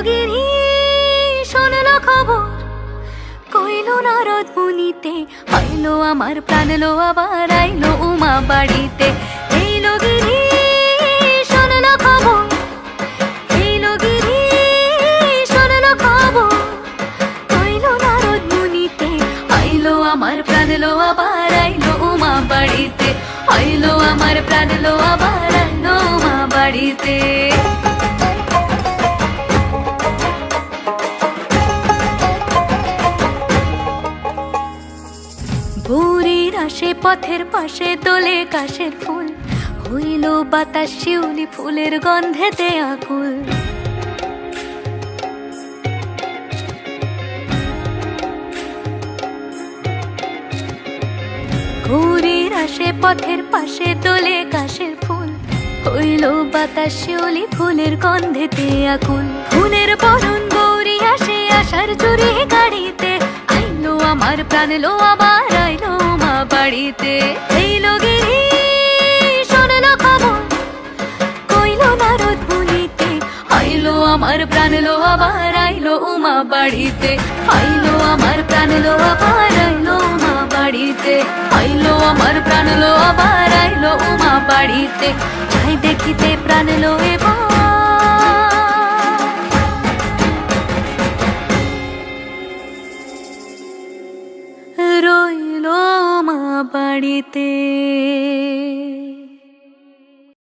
গিরি শোনলো খবর, কইলো নারদ মুনিতে, আইলো আমার প্রাণ লো আবার আইলো উমা বাড়িতে। এইলো গিরি শোনলো খবর, এইলো গিরি শোনলো খবর, কইলো নারদ মুনিতে, আইলো আমার প্রাণ লো আবার আইলো উমা বাড়িতে, আইলো আমার প্রাণ লো আবার আইলো উমা বাড়িতে। ভোরের আসে পথের পাশে দোলে কাশের ফুল, হইল বাতাস শিউলি ফুলের গন্ধেতে আকুল। ভোরের আসে পথের পাশে দোলে কাশের ফুল, হইল বাতাস শিউলি ফুলের গন্ধেতে আকুল। ফুলের বরণ গৌরী আসে আশার চুরি গাড়িতে, আইলো আমার প্রাণ লো আবার আইলো মা বাড়িতে। এইলো গিরি শোনলো খবর, কইলো নারদ মুনিতে, আইলো আমার প্রাণ লো আবার আইলো উমা বাড়িতে, আইলো আমার প্রাণ লো আবার আইলো উমা বাড়িতে, আইলো আমার প্রাণ লো আবার আইলো উমা বাড়িতে। যাই দেখিতে প্রাণ লো